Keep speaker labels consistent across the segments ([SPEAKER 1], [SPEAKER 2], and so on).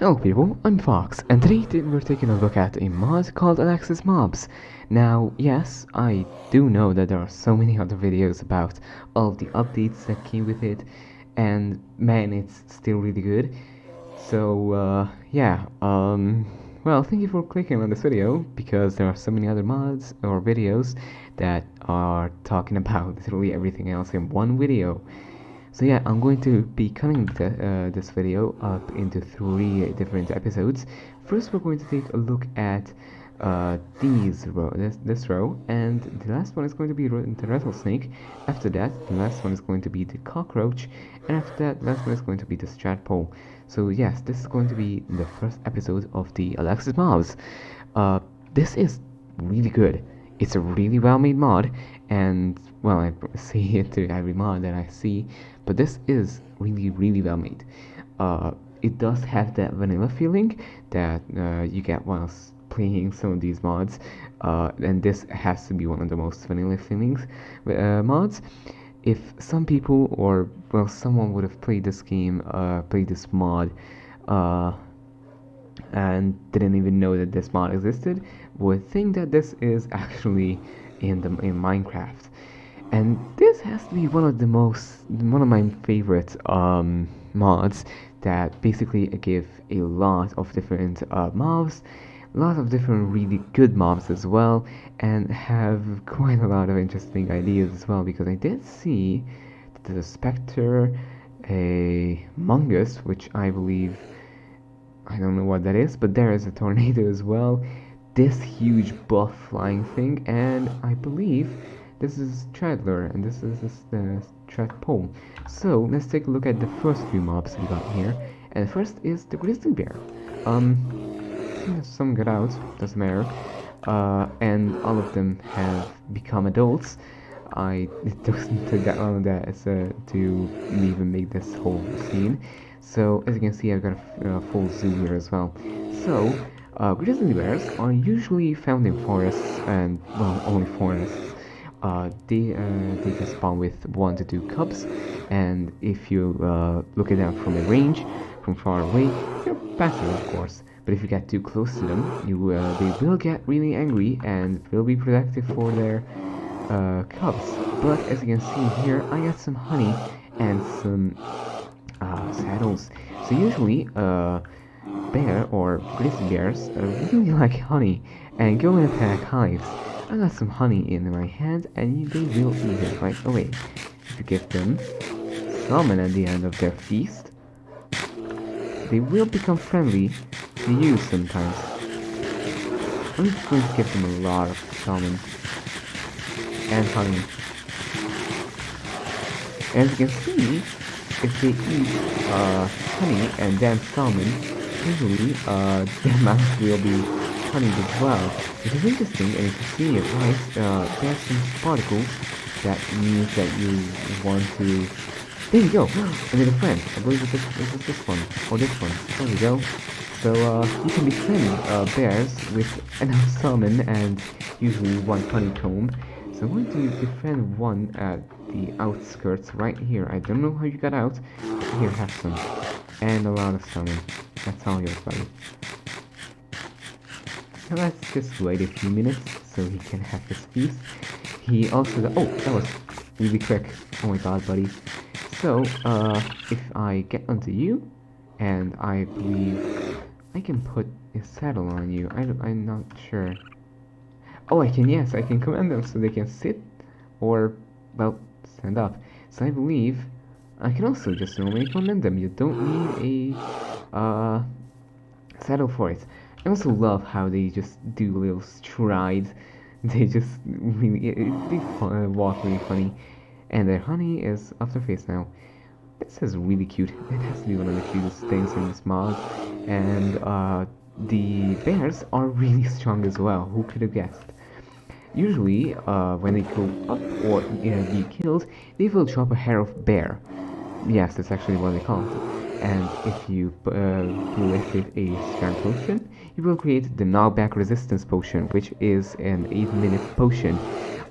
[SPEAKER 1] Hello people, I'm Fox, and today we're taking a look at a mod called Alexis Mobs. Now, yes, I do know that there are so many other videos about all of the updates that came with it, and man, it's still really good. So, well, thank you for clicking on this video, because there are so many other mods or videos that are talking about literally everything else in one video. So yeah, I'm going to be cutting this video up into 3 different episodes. First, we're going to take a look at this row, and the last one is going to be the rattlesnake. After that, the last one is going to be the cockroach, and after that, the last one is going to be the stradpole. So yes, this is going to be the first episode of the Alexis Mobs. This is really good. It's a really well-made mod, and well, I say it to every mod that I see, but this is really well made. It does have that vanilla feeling that you get whilst playing some of these mods, and this has to be one of the most vanilla feelings mods. If some people, or well, someone would have played this game, played this mod, uh, and didn't even know that this mod existed, would think that this is actually in Minecraft. And this has to be one of my favorite mods that basically give a lot of different mobs, a lot of different really good mobs as well, and have quite a lot of interesting ideas as well, because I did see that there's a specter, a mungus, which I believe, I don't know what that is, but there is a tornado as well, this huge buff flying thing, and I believe this is Traveler, and this is the Stradpole. So let's take a look at the first few mobs we got here, and the first is the Grizzly Bear. Some got out, doesn't matter, and all of them have become adults. It doesn't take that long to even make this whole scene. So as you can see, I've got a full zoo here as well. So grizzly bears are usually found in forests, and well, only forests. They can spawn with 1 to 2 cubs, and if you look at them from a range, from far away, they're passive, of course. But if you get too close to them, they will get really angry and will be protective for their cubs. But as you can see here, I got some honey and some saddles. So usually, bear or grizzly bears really like honey and go and attack hives. I got some honey in my hand, and they will eat it right away. If you give them salmon at the end of their feast, they will become friendly to you sometimes. I'm just going to give them a lot of salmon and honey. As you can see, if they eat honey and then salmon, usually their mouth will be honeyed as well, which is interesting. And if you see it right, there's some particles that means that you want to. There you go. I made a friend. I believe it was this one or this one. There we go. So you can befriend bears with enough salmon and usually 1 honeycomb. So I'm going to befriend one at the outskirts right here. I don't know how you got out. Here, have some. And a lot of salmon. That's all yours, buddy. Now let's just wait a few minutes so he can have his feast. He also... Oh, that was really quick. Oh my god, buddy. So, if I get onto you, and I believe I can put a saddle on you. I'm not sure. Oh, I can, yes, I can command them so they can sit or, well, stand up. So I believe I can also just normally command them. You don't need a saddle for it. I also love how they just do little strides. They just really, they walk really funny. And their honey is off their face now. This is really cute. It has to be one of the cutest things in this mod. And the bears are really strong as well. Who could have guessed? Usually, when they go up or be killed, they will drop a hair of bear. Yes, that's actually what they call it. And if you lift a strand potion, you will create the knockback resistance potion, which is an 8-minute potion.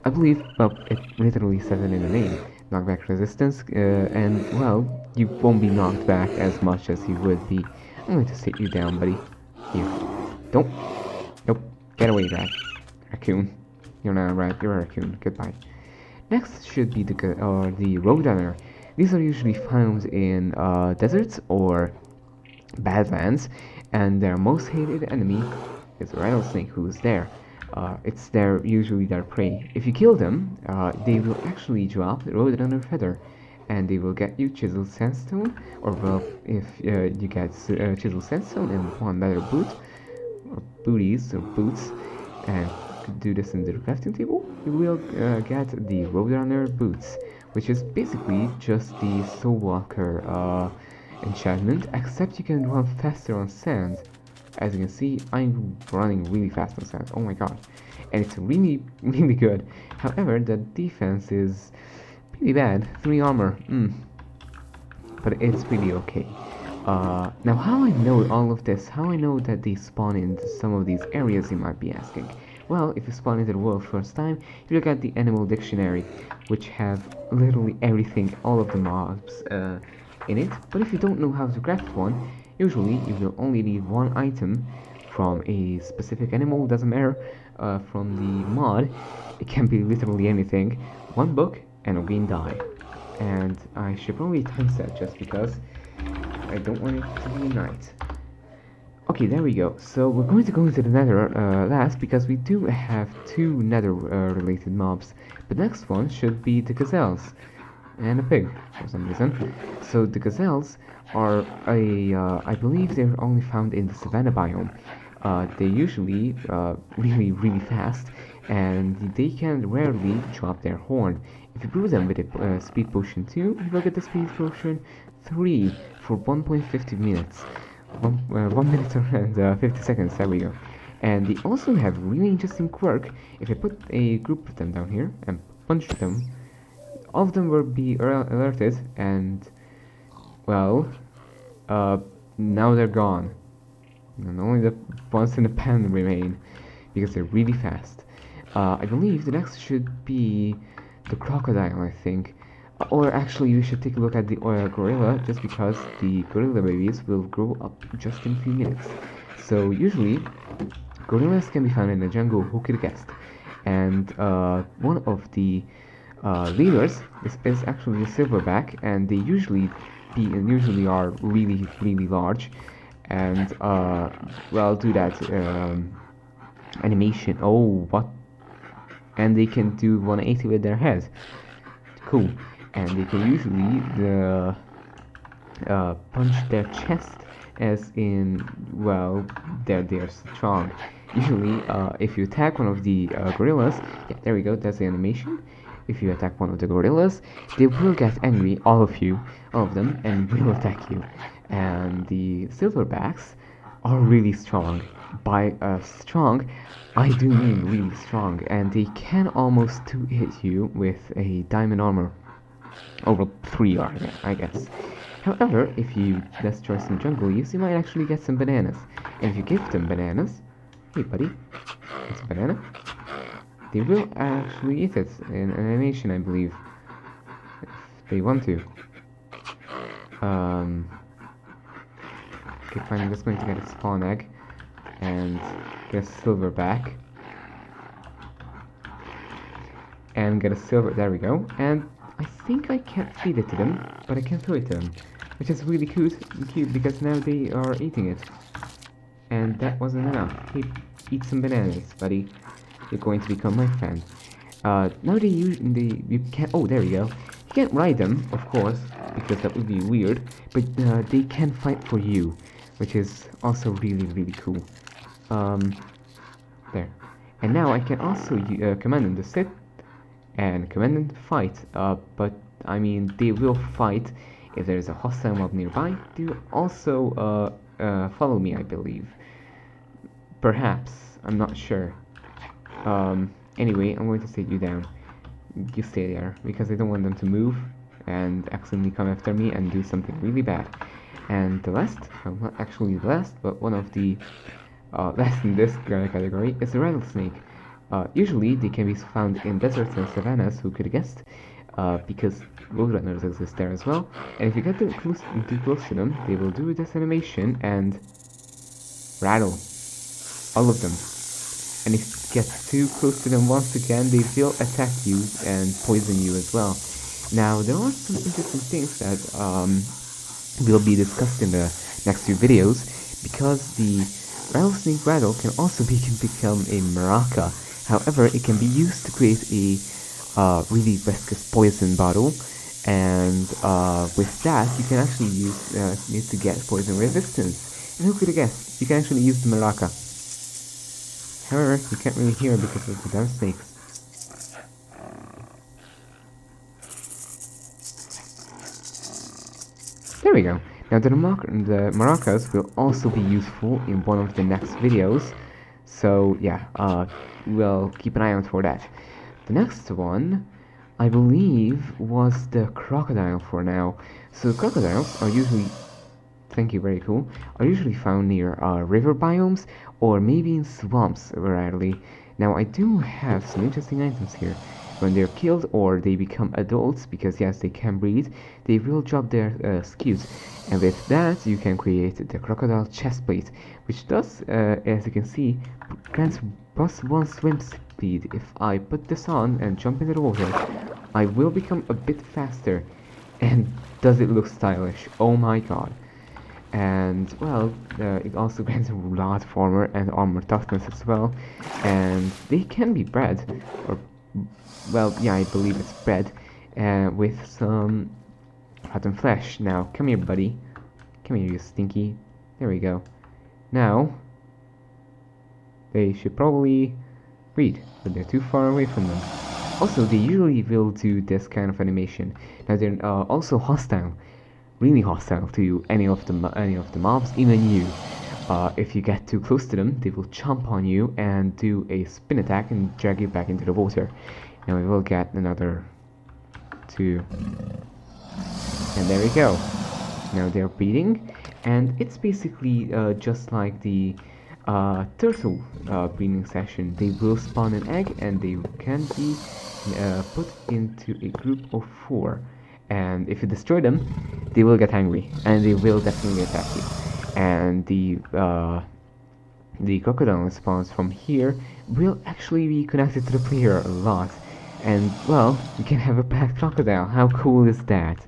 [SPEAKER 1] I believe, well, it literally says it in the name, knockback resistance, and well, you won't be knocked back as much as you would be I'm going to sit you down, buddy. Here. Don't. Nope. Get away, raccoon. You're not a rat, you're a raccoon. Goodbye. Next should be the Roadrunner. These are usually found in deserts or badlands, and their most hated enemy is a rattlesnake who is there. It's usually their prey. If you kill them, they will actually drop the Roadrunner feather, and they will get you chiseled sandstone, or well, if you get chiseled sandstone and one leather boot, or boots, and do this in the crafting table, you will get the Roadrunner boots, which is basically just the Soulwalker enchantment, except you can run faster on sand. As you can see, I'm running really fast on sand. Oh my god. And it's really, really good. However, the defense is pretty bad. 3 armor. But it's really okay. Now, how I know all of this, how I know that they spawn in some of these areas, you might be asking. Well, if you spawn into the world first time, you look at the animal dictionary, which have literally everything, all of the mobs in it. But if you don't know how to craft one, usually you will only need one item from a specific animal, doesn't matter, from the mod. It can be literally anything, one book and a green dye. And I should probably times that just because I don't want it to be night. Okay, there we go. So we're going to go into the Nether last because we do have 2 Nether related mobs. The next one should be the Gazelles and a pig for some reason. So the Gazelles are I believe they're only found in the savanna biome. They usually really fast, and they can rarely drop their horn. If you brew them with a speed potion 2, you will get the speed potion 3 for 1.50 minutes. 1 minute and 50 seconds, there we go. And they also have really interesting quirk. If I put a group of them down here and punch them, all of them will be alerted, and well, now they're gone. And only the ones in the pen remain, because they're really fast. I believe the next should be the crocodile, I think. Or actually, you should take a look at the gorilla, just because the gorilla babies will grow up just in a few minutes. So usually, gorillas can be found in the jungle, who could have guessed? And one of the leaders is actually a silverback, and they usually are really large, and well, do that animation. Oh, what? And they can do 180 with their head. Cool. And they can usually punch their chest, as in, well, they're strong. Usually, if you attack one of the gorillas, yeah, there we go, that's the animation. If you attack one of the gorillas, they will get angry, all of them, and will attack you. And the silverbacks are really strong. By strong, I do mean really strong, and they can almost hit you with a diamond armor. Over 3 armor, I guess. However, if you destroy some jungle leaves, you might actually get some bananas. And if you give them bananas, hey buddy, it's a banana. They will actually eat it in an animation, I believe, if they want to. Okay, fine, I'm just going to get a spawn egg and get a silver back. And get a silver, there we go. And I think I can't feed it to them, but I can throw it to them, which is really cute because now they are eating it. And that wasn't enough. Hey, eat some bananas, buddy. You're going to become my friend. Now you can't. Oh, there we go. You can't ride them, of course, because that would be weird. But they can fight for you, which is also really cool. There. And now I can also command them to sit and command them to fight. But I mean, they will fight if there is a hostile mob nearby. They will also follow me, I believe. Perhaps, I'm not sure. Anyway, I'm going to sit you down. You stay there, because I don't want them to move and accidentally come after me and do something really bad. And the last, well, not actually the last, but one of the last in this category is the rattlesnake. Usually they can be found in deserts and savannas, who could have guessed. because Roadrunners exist there as well. And if you get too close to them, they will do this animation and rattle all of them. And if you get too close to them once again, they will attack you and poison you as well. Now, there are some interesting things that will be discussed in the next few videos, because the rattlesnake rattle can also become a maraca. However, it can be used to create a really viscous poison bottle, and with that, you can actually use it to get poison resistance. And who could have guessed? You can actually use the maraca. However, you can't really hear because of the damn snakes. There we go. Now the maracas will also be useful in one of the next videos. So yeah, we'll keep an eye out for that. The next one, I believe, was the crocodile for now. So crocodiles are usually, thank you, very cool, are usually found near river biomes or maybe in swamps rarely. Now I do have some interesting items here. When they're killed or they become adults, because yes, they can breed, they will drop their scutes, and with that you can create the crocodile chestplate, which does, as you can see, grants +1 swim speed. If I put this on and jump into the water, I will become a bit faster. And does it look stylish? Oh my god. And well, it also grants a lot of armor and armor toughness as well, and they can be bred, or well, yeah, I believe it's bred with some rotten flesh. Now, come here, buddy. Come here, you stinky. There we go. Now, they should probably breed, but they're too far away from them. Also, they usually will do this kind of animation. Now, they're also hostile, really hostile to any of the mobs, even you. If you get too close to them, they will jump on you and do a spin attack and drag you back into the water. Now we will get another 2. And there we go. Now they're breeding, and it's basically just like the turtle breeding session. They will spawn an egg and they can be put into a group of 4. And if you destroy them, they will get angry and they will definitely attack you. And the crocodile response from here will actually be connected to the player a lot. And well, you can have a pet crocodile. How cool is that?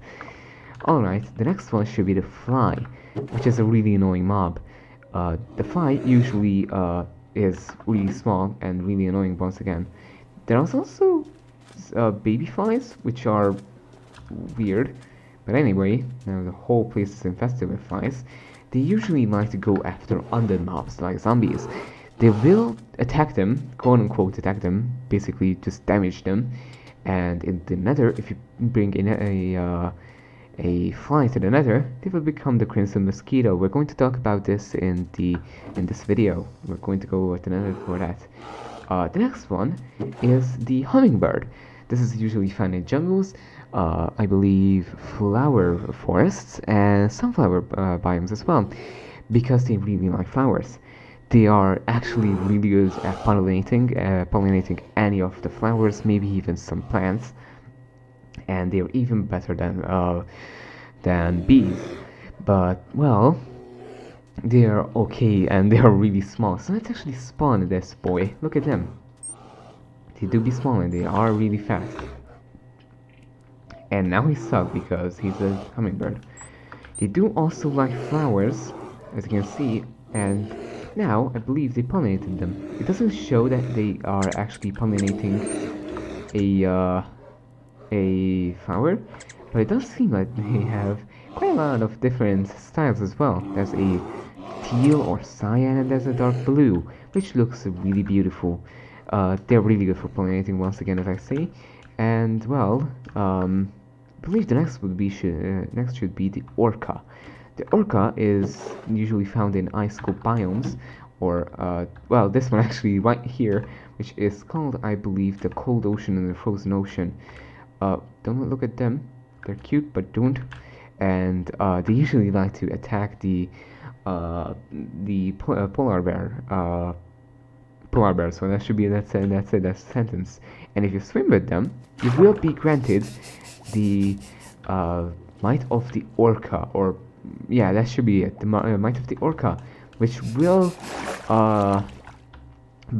[SPEAKER 1] Alright, the next one should be the fly, which is a really annoying mob. The fly usually is really small and really annoying once again. There are also baby flies, which are weird. But anyway, now the whole place is infested with flies. They usually like to go after undead mobs like zombies. They will attack them, quote unquote attack them, basically just damage them. And in the Nether, if you bring in a fly to the Nether, they will become the Crimson Mosquito. We're going to talk about this in this video. We're going to go to the Nether for that. The next one is the hummingbird. This is usually found in jungles, I believe flower forests and sunflower biomes as well, because they really like flowers. They are actually really good at pollinating any of the flowers, maybe even some plants, and they're even better than bees. But well, they are okay and they are really small. So let's actually spawn this boy. Look at them. They do be small and they are really fast. And now he sucks because he's a hummingbird. They do also like flowers, as you can see, and now I believe they pollinated them. It doesn't show that they are actually pollinating a flower, but it does seem like they have quite a lot of different styles as well. There's a teal or cyan and there's a dark blue, which looks really beautiful. They're really good for pollinating once again, as I say. And well, I believe the next should be the orca. The orca is usually found in ice cold biomes, or well, this one actually right here, which is called, I believe, the cold ocean and the frozen ocean. Don't look at them; they're cute, but don't. And they usually like to attack the polar bear polar bear, so that should be that's it, that's the sentence. And if you swim with them, you will be granted the might of the orca, or yeah, that should be it, the might of the orca, which will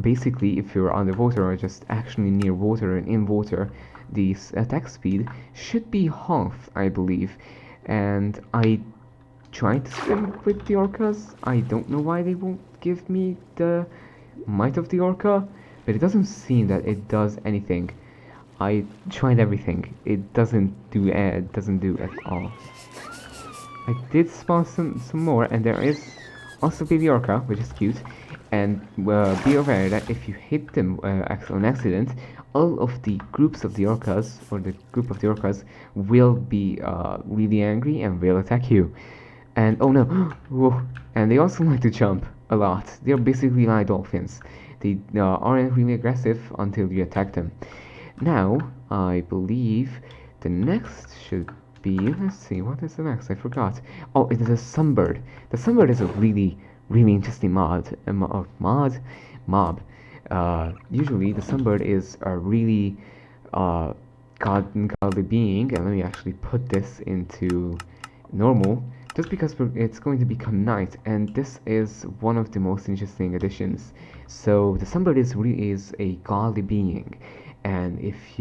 [SPEAKER 1] basically, if you're underwater or just actually near water and in water, the attack speed should be half, I believe. And I tried to swim with the orcas. I don't know why they won't give me the might of the orca, but it doesn't seem that it does anything. I tried everything. It doesn't do at all. I did spawn some more, and there is also baby orca, which is cute. And be aware that if you hit them on accident, all of the groups of the orcas, or the group of the orcas, will be really angry and will attack you. And oh no, whoa. And they also like to jump a lot. They're basically like dolphins. They aren't really aggressive until you attack them. Now, I believe the next should be, let's see, what is the next? I forgot. Oh, it is a Sunbird. The Sunbird is a really interesting mob. Usually the Sunbird is a really godly being, and let me actually put this into normal, just because it's going to become night, and this is one of the most interesting additions. So the Sunbird is a godly being, and if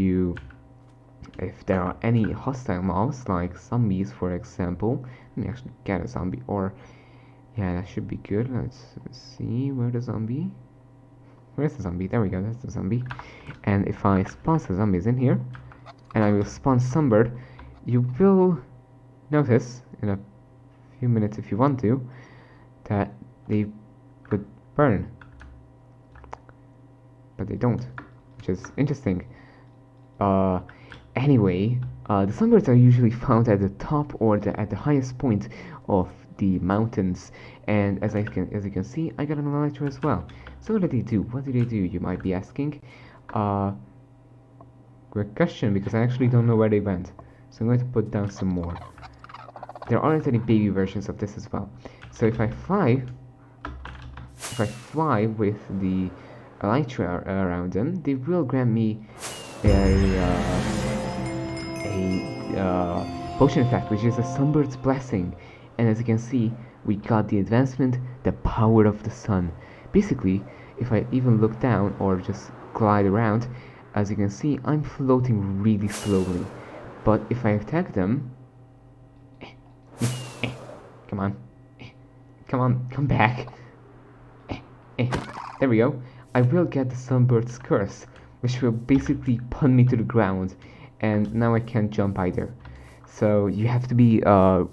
[SPEAKER 1] there are any hostile mobs like zombies, for example, let me actually get a zombie, or yeah, that should be good. Let's see, where's the zombie? There we go, that's the zombie. And if I spawn some zombies in here, and I will spawn Sunbird, you will notice in a few minutes, if you want to, that they would burn. But they don't, which is interesting. Anyway, the Sunbirds are usually found at the top or at the highest point of the mountains, and as you can see, I got an elytra as well. So what do they do? What do they do? You might be asking. Great question, because I actually don't know where they went. So I'm going to put down some more. There aren't any baby versions of this as well. So if I fly with the elytra around them, they will grant me a potion effect, which is a Sunbird's blessing. And as you can see, we got the advancement, the power of the sun. Basically, if I even look down or just glide around, as you can see, I'm floating really slowly. But if I attack them, come on, come back. There we go. I will get the Sunbird's curse, which will basically pin me to the ground, and now I can't jump either. So you have to be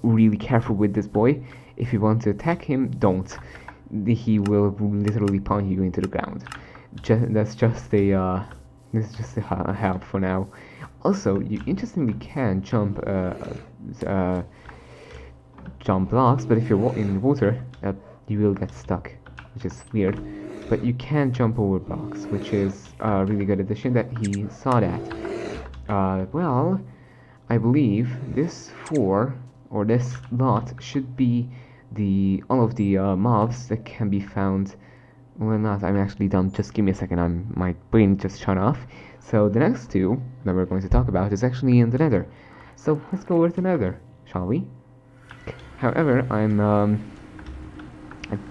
[SPEAKER 1] really careful with this boy. If you want to attack him, don't. He will literally pound you into the ground. This is just a help for now. Also, you interestingly can jump blocks, but if you're in water, you will get stuck, which is weird. But you can jump over blocks, which is a really good addition that he saw that. Well, I believe this lot should be all of the mobs that can be found. Well, not. I'm actually done. Just give me a second. My brain just shut off. So the next two that we're going to talk about is actually in the Nether. So let's go with the Nether, shall we? However, I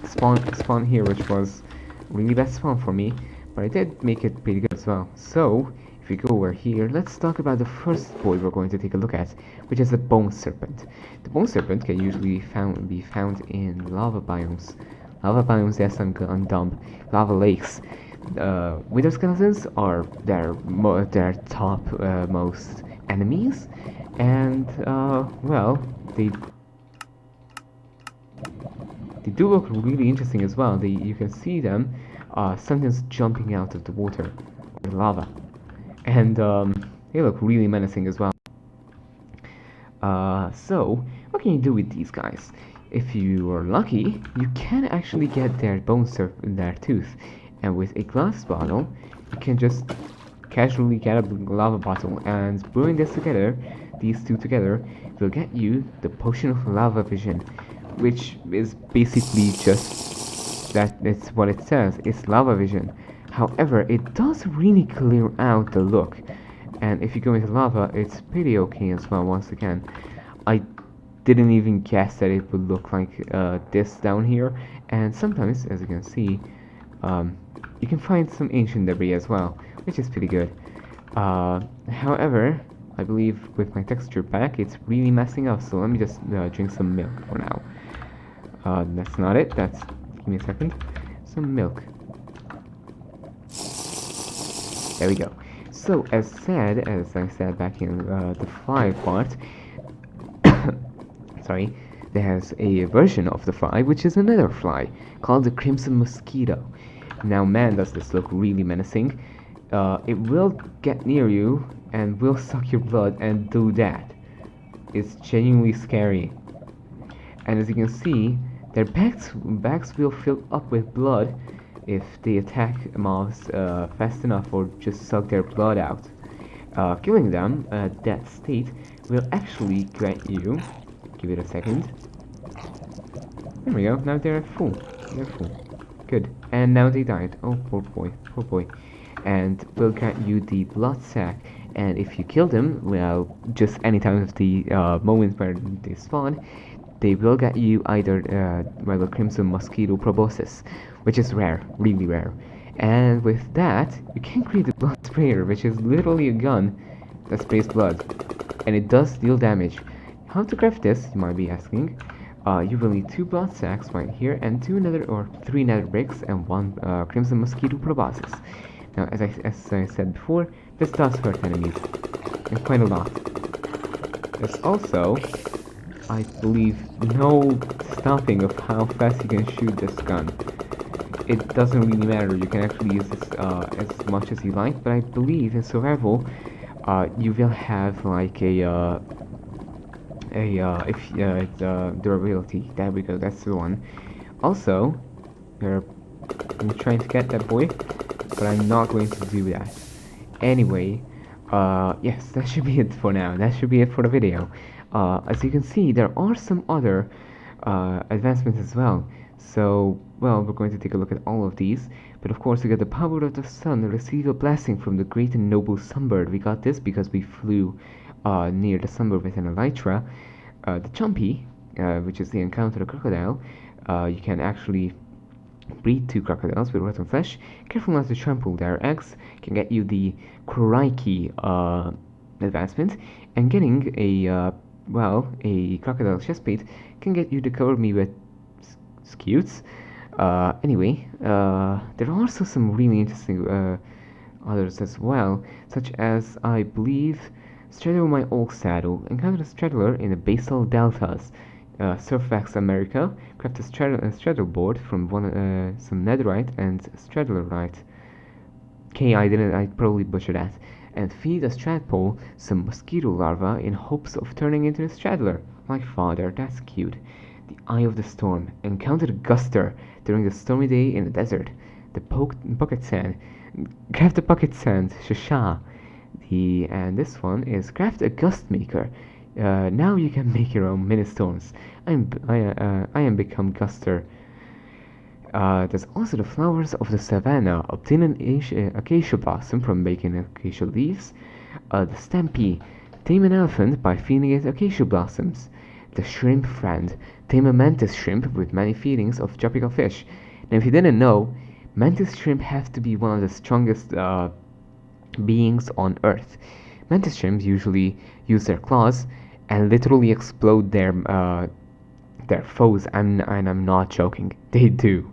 [SPEAKER 1] spawned here, which was really bad spawn for me, but I did make it pretty good as well. So if we go over here, let's talk about the first boy we're going to take a look at, which is the bone serpent. The bone serpent can usually be found in lava biomes. Lava biomes, yes, I'm dumb. Lava lakes. Wither skeletons are their top most enemies, and well, they do look really interesting as well. You can see them sometimes jumping out of the water, or the lava, and they look really menacing as well. So what can you do with these guys? If you are lucky, you can actually get their their tooth, and with a glass bottle, you can just casually get a lava bottle, and brewing these two together, will get you the potion of lava vision, which is basically just that. It's what it says. It's lava vision, However, it does really clear out the look, and if you go into lava, it's pretty okay as well. Once again, I didn't even guess that it would look like this down here, and sometimes, as you can see, um, you can find some ancient debris as well, which is pretty good. However, I believe with my texture pack, it's really messing up, so let me just drink some milk for now. That's not it, give me a second, some milk. There we go. So, as I said back in the fly part, sorry, there's a version of the fly, which is another fly, called the crimson mosquito. Now, man, does this look really menacing. It will get near you and will suck your blood and do that. It's genuinely scary. And as you can see, their backs will fill up with blood if they attack mobs fast enough or just suck their blood out. Killing them at that state will actually grant you, give it a second. There we go, now they're full. Good. And now they died. Oh, poor boy. And will grant you the blood sac. And if you kill them, well, just any time of the moment where they spawn, they will get you either the crimson mosquito proboscis, which is rare, really rare. And with that, you can create a blood sprayer, which is literally a gun that sprays blood, and it does deal damage. How to craft this, you might be asking. You will need 2 blood sacks right here, and 3 nether bricks, and 1 crimson mosquito proboscis. Now, as I said before, this does hurt enemies, and quite a lot. There's also, I believe, no stopping of how fast you can shoot this gun. It doesn't really matter, you can actually use this as much as you like, but I believe in survival, you will have like durability. There we go, that's the one. Also, I'm trying to get that boy, but I'm not going to do that. Anyway, yes, that should be it for now. That should be it for the video. As you can see, there are some other advancements as well. So, well, we're going to take a look at all of these. But of course, we got the power of the sun, receive a blessing from the great and noble Sunbird. We got this because we flew near the Sunbird with an elytra. The Chumpy, which is the encounter crocodile, you can actually breed 2 crocodiles with rotten flesh. Careful not to trample their eggs. Can get you the crikey advancement, and getting a crocodile chestplate can get you to cover me with scutes. Anyway, there are also some really interesting others as well, such as, I believe, Straddle My Old Saddle. Encounter a straddler in the basal deltas. Surfax America. Craft a straddle board from some netherite and straddlerite. Okay, I probably butchered that. And feed a stradpole some mosquito larvae in hopes of turning into a straddler. My father, that's cute. The Eye of the Storm. Encounter a guster during the stormy day in the desert. The pocket sand. Craft a pocket sand, shasha. And this one is craft a gust maker. Now you can make your own mini storms. I am become guster. There's also the flowers of the savannah. Obtain an acacia blossom from making acacia leaves. The stampy. Tame an elephant by feeding it acacia blossoms. The shrimp friend. Tame a mantis shrimp with many feedings of tropical fish. Now, if you didn't know, mantis shrimp have to be one of the strongest beings on Earth. Mantis shrimps usually use their claws and literally explode their foes, and I'm not joking. They do.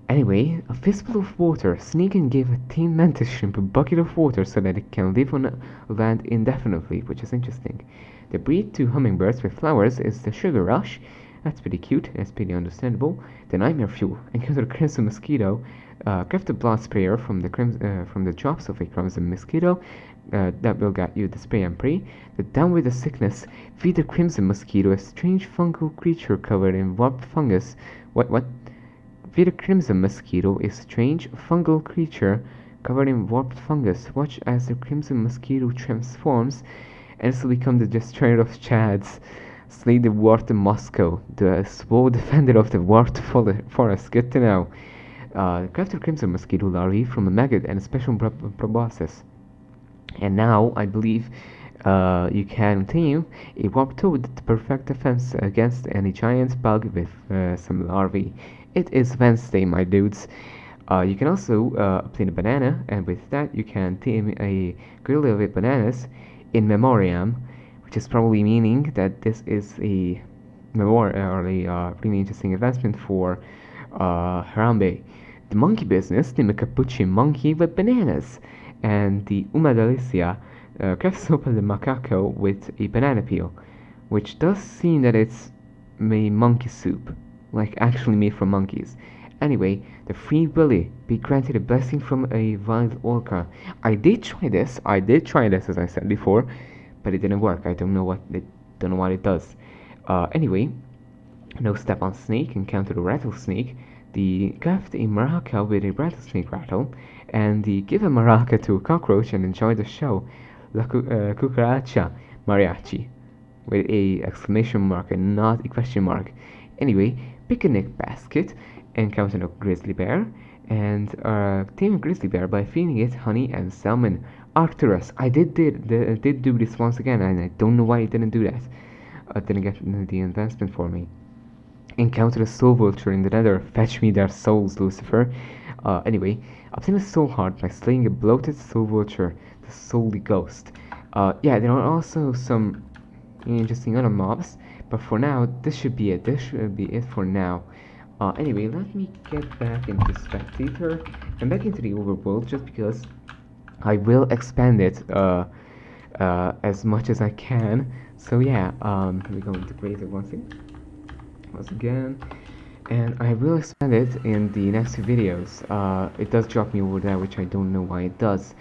[SPEAKER 1] Anyway, a fistful of water. Sneak and give a tame mantis shrimp a bucket of water so that it can live on land indefinitely, which is interesting. The breed 2 hummingbirds with flowers is the sugar rush. That's pretty cute. That's pretty understandable. The nightmare fuel. Encounter a crimson mosquito. Craft a blood sprayer from the drops of a crimson mosquito. That will get you the spray and pray. The down with the sickness. Feed the crimson mosquito a strange fungal creature covered in warped fungus. What? Feed a crimson mosquito a strange fungal creature covered in warped fungus. Watch as the crimson mosquito transforms and this will become the destroyer of Chads. Slay the warped Moscow, the swole defender of the warped forest. Good to know. crafted crimson mosquito larvae from a maggot and a special proboscis. And now, I believe, you can continue a warp toad, the perfect defense against any giant bug with some larvae. It is Wednesday, my dudes. You can also obtain a banana, and with that you can tame a grizzly with bananas in memoriam, which is probably meaning that this is a really interesting investment for Harambe. The monkey business, the Macapucci monkey with bananas, and the Uma Delicia crafts sopa de macaco with a banana peel, which does seem that it's a monkey soup, like actually made from monkeys. Anyway, the Free Willy be granted a blessing from a wild orca. I did try this as I said before, but it didn't work. I don't know what it does. Anyway, no step on snake, encounter the rattlesnake, the craft a maraca with a rattlesnake rattle, and the give a maraca to a cockroach and enjoy the show. La cucaracha mariachi with a exclamation mark and not a question mark. Anyway, picnic basket, encounter a grizzly bear, and tame a grizzly bear by feeding it honey and salmon. Arcturus, I did do this once again, and I don't know why it didn't do that. Didn't get the advancement for me. Encounter a soul vulture in the Nether. Fetch me their souls, Lucifer. Anyway, obtain a soul heart by slaying a bloated soul vulture, the Soully Ghost. Yeah, there are also some interesting other mobs, but for now, this should be it. This should be it for now. Anyway, let me get back into Spectator and back into the overworld just because I will expand it as much as I can. So yeah, we're going to create it once again, and I will expand it in the next few videos. It does drop me over there, which I don't know why it does.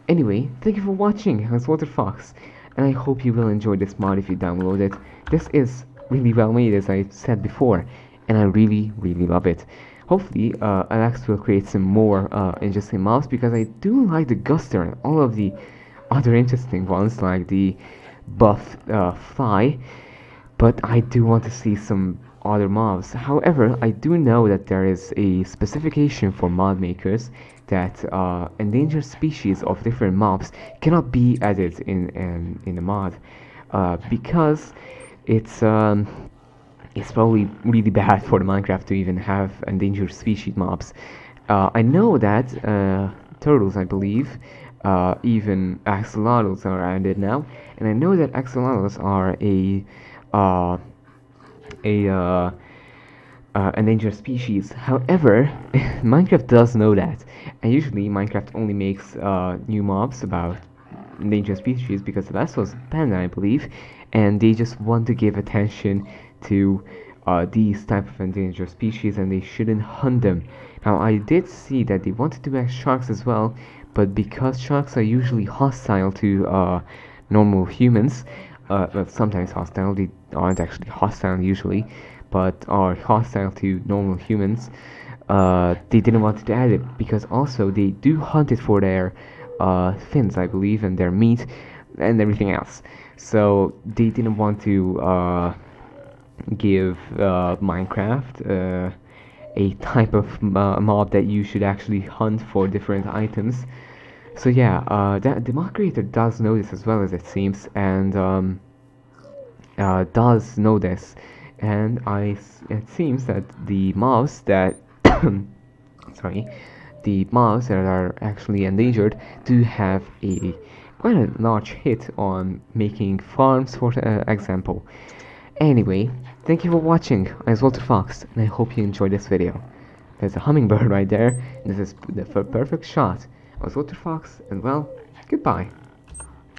[SPEAKER 1] Anyway, thank you for watching. I was WaterFox, and I hope you will enjoy this mod if you download it. This is really well made, as I said before, and I really love it. Hopefully, Alex will create some more interesting mobs, because I do like the Guster and all of the other interesting ones, like the buff fly, but I do want to see some other mobs. However, I do know that there is a specification for Modmakers that endangered species of different mobs cannot be added in the mod, because it's probably really bad for the Minecraft to even have endangered species mobs. I know that turtles, I believe, even axolotls are added now, and I know that axolotls are endangered species. However, Minecraft does know that, and usually Minecraft only makes new mobs about endangered species because the last was panda, I believe, and they just want to give attention to these type of endangered species, and they shouldn't hunt them. Now, I did see that they wanted to make sharks as well, but because sharks are usually hostile to normal humans, well, sometimes hostile, they aren't actually hostile usually, but are hostile to normal humans, they didn't want to add it, because also they do hunt it for their fins, I believe, and their meat, and everything else. So they didn't want to give Minecraft a type of mob that you should actually hunt for different items. So yeah, the mod creator does know this as well, as it seems, and does know this, and it seems that the mobs that sorry, the mobs that are actually endangered do have a quite a large hit on making farms, for example. Anyway, thank you for watching. I was WaterFox, and I hope you enjoyed this video. There's a hummingbird right there, and this is the perfect shot. I was WaterFox, and well, goodbye.